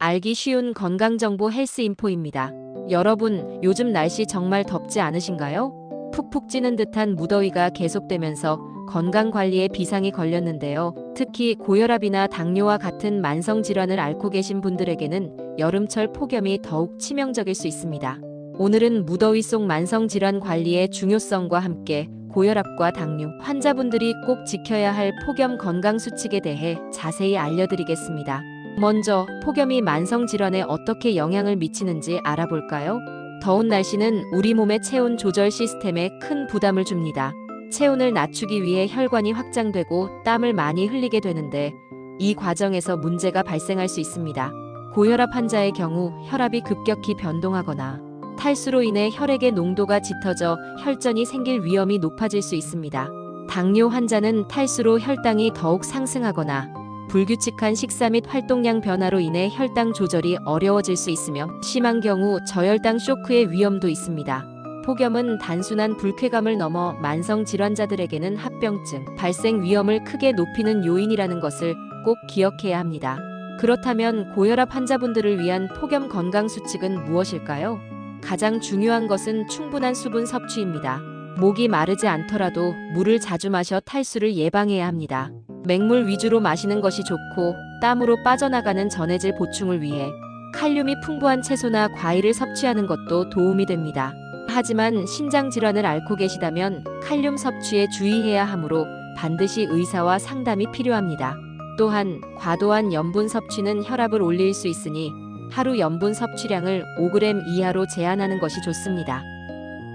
알기 쉬운 건강정보 헬스인포입니다. 여러분, 요즘 날씨 정말 덥지 않으신가요? 푹푹 찌는 듯한 무더위가 계속되면서 건강관리에 비상이 걸렸는데요. 특히 고혈압이나 당뇨와 같은 만성질환을 앓고 계신 분들에게는 여름철 폭염이 더욱 치명적일 수 있습니다. 오늘은 무더위 속 만성질환 관리의 중요성과 함께 고혈압과 당뇨 환자분들이 꼭 지켜야 할 폭염 건강수칙에 대해 자세히 알려드리겠습니다. 먼저 폭염이 만성질환에 어떻게 영향을 미치는지 알아볼까요? 더운 날씨는 우리 몸의 체온 조절 시스템에 큰 부담을 줍니다. 체온을 낮추기 위해 혈관이 확장되고 땀을 많이 흘리게 되는데 이 과정에서 문제가 발생할 수 있습니다. 고혈압 환자의 경우 혈압이 급격히 변동하거나 탈수로 인해 혈액의 농도가 짙어져 혈전이 생길 위험이 높아질 수 있습니다. 당뇨 환자는 탈수로 혈당이 더욱 상승하거나 불규칙한 식사 및 활동량 변화로 인해 혈당 조절이 어려워질 수 있으며 심한 경우 저혈당 쇼크의 위험도 있습니다. 폭염은 단순한 불쾌감을 넘어 만성 질환자들에게는 합병증 발생 위험을 크게 높이는 요인이라는 것을 꼭 기억해야 합니다. 그렇다면 고혈압 환자분들을 위한 폭염 건강 수칙은 무엇일까요? 가장 중요한 것은 충분한 수분 섭취입니다. 목이 마르지 않더라도 물을 자주 마셔 탈수를 예방해야 합니다. 맹물 위주로 마시는 것이 좋고 땀으로 빠져나가는 전해질 보충을 위해 칼륨이 풍부한 채소나 과일을 섭취하는 것도 도움이 됩니다. 하지만 신장 질환을 앓고 계시다면 칼륨 섭취에 주의해야 하므로 반드시 의사와 상담이 필요합니다. 또한 과도한 염분 섭취는 혈압을 올릴 수 있으니 하루 염분 섭취량을 5g 이하로 제한하는 것이 좋습니다.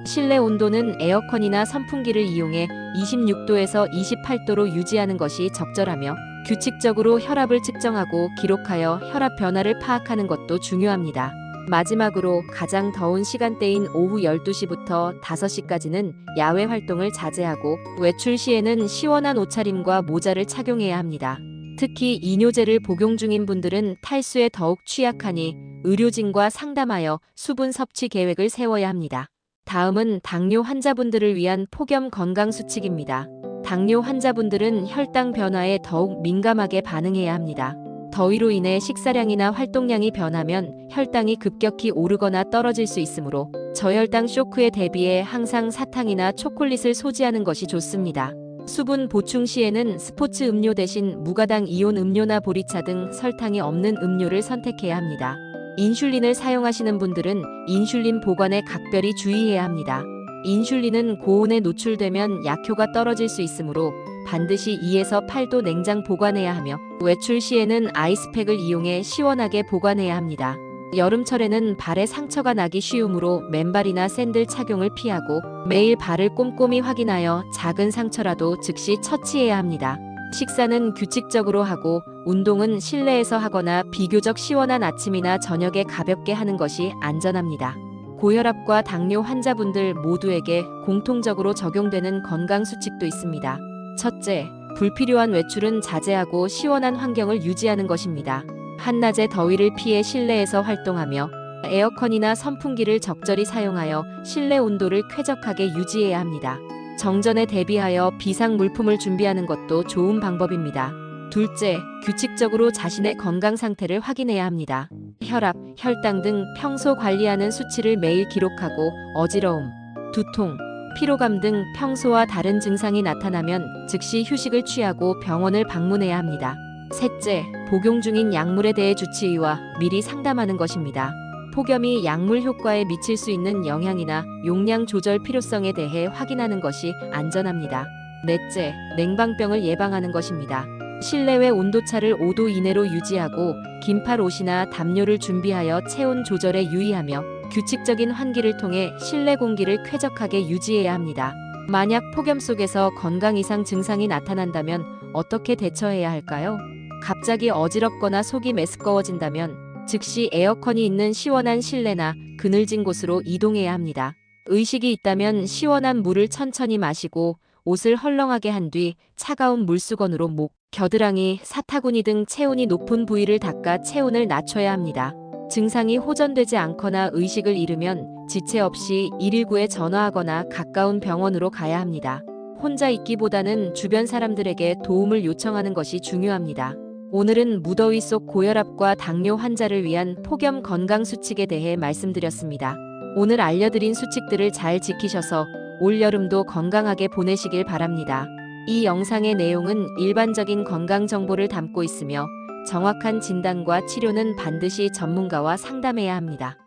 실내 온도는 에어컨이나 선풍기를 이용해 26도에서 28도로 유지하는 것이 적절하며 규칙적으로 혈압을 측정하고 기록하여 혈압 변화를 파악하는 것도 중요합니다. 마지막으로 가장 더운 시간대인 오후 12시부터 5시까지는 야외 활동을 자제하고 외출 시에는 시원한 옷차림과 모자를 착용해야 합니다. 특히 이뇨제를 복용 중인 분들은 탈수에 더욱 취약하니 의료진과 상담하여 수분 섭취 계획을 세워야 합니다. 다음은 당뇨 환자분들을 위한 폭염 건강 수칙입니다. 당뇨 환자분들은 혈당 변화에 더욱 민감하게 반응해야 합니다. 더위로 인해 식사량이나 활동량이 변하면 혈당이 급격히 오르거나 떨어질 수 있으므로 저혈당 쇼크에 대비해 항상 사탕이나 초콜릿을 소지하는 것이 좋습니다. 수분 보충 시에는 스포츠 음료 대신 무가당 이온 음료나 보리차 등 설탕이 없는 음료를 선택해야 합니다. 인슐린을 사용하시는 분들은 인슐린 보관에 각별히 주의해야 합니다. 인슐린은 고온에 노출되면 약효가 떨어질 수 있으므로 반드시 2에서 8도 냉장 보관해야 하며 외출 시에는 아이스팩을 이용해 시원하게 보관해야 합니다. 여름철에는 발에 상처가 나기 쉬우므로 맨발이나 샌들 착용을 피하고 매일 발을 꼼꼼히 확인하여 작은 상처라도 즉시 처치해야 합니다. 식사는 규칙적으로 하고 운동은 실내에서 하거나 비교적 시원한 아침이나 저녁에 가볍게 하는 것이 안전합니다. 고혈압과 당뇨 환자분들 모두에게 공통적으로 적용되는 건강 수칙도 있습니다. 첫째, 불필요한 외출은 자제하고 시원한 환경을 유지하는 것입니다. 한낮의 더위를 피해 실내에서 활동하며 에어컨이나 선풍기를 적절히 사용하여 실내 온도를 쾌적하게 유지해야 합니다. 정전에 대비하여 비상 물품을 준비하는 것도 좋은 방법입니다. 둘째, 규칙적으로 자신의 건강 상태를 확인해야 합니다. 혈압, 혈당 등 평소 관리하는 수치를 매일 기록하고 어지러움, 두통, 피로감 등 평소와 다른 증상이 나타나면 즉시 휴식을 취하고 병원을 방문해야 합니다. 셋째, 복용 중인 약물에 대해 주치의와 미리 상담하는 것입니다. 폭염이 약물 효과에 미칠 수 있는 영향이나 용량 조절 필요성에 대해 확인하는 것이 안전합니다. 넷째, 냉방병을 예방하는 것입니다. 실내외 온도차를 5도 이내로 유지하고 긴팔 옷이나 담요를 준비하여 체온 조절에 유의하며 규칙적인 환기를 통해 실내 공기를 쾌적하게 유지해야 합니다. 만약 폭염 속에서 건강 이상 증상이 나타난다면 어떻게 대처해야 할까요? 갑자기 어지럽거나 속이 메스꺼워진다면 즉시 에어컨이 있는 시원한 실내나 그늘진 곳으로 이동해야 합니다. 의식이 있다면 시원한 물을 천천히 마시고 옷을 헐렁하게 한 뒤 차가운 물수건으로 목, 겨드랑이, 사타구니 등 체온이 높은 부위를 닦아 체온을 낮춰야 합니다. 증상이 호전되지 않거나 의식을 잃으면 지체 없이 119에 전화하거나 가까운 병원으로 가야 합니다. 혼자 있기보다는 주변 사람들에게 도움을 요청하는 것이 중요합니다. 오늘은 무더위 속 고혈압과 당뇨 환자를 위한 폭염 건강 수칙에 대해 말씀드렸습니다. 오늘 알려드린 수칙들을 잘 지키셔서 올여름도 건강하게 보내시길 바랍니다. 이 영상의 내용은 일반적인 건강 정보를 담고 있으며 정확한 진단과 치료는 반드시 전문가와 상담해야 합니다.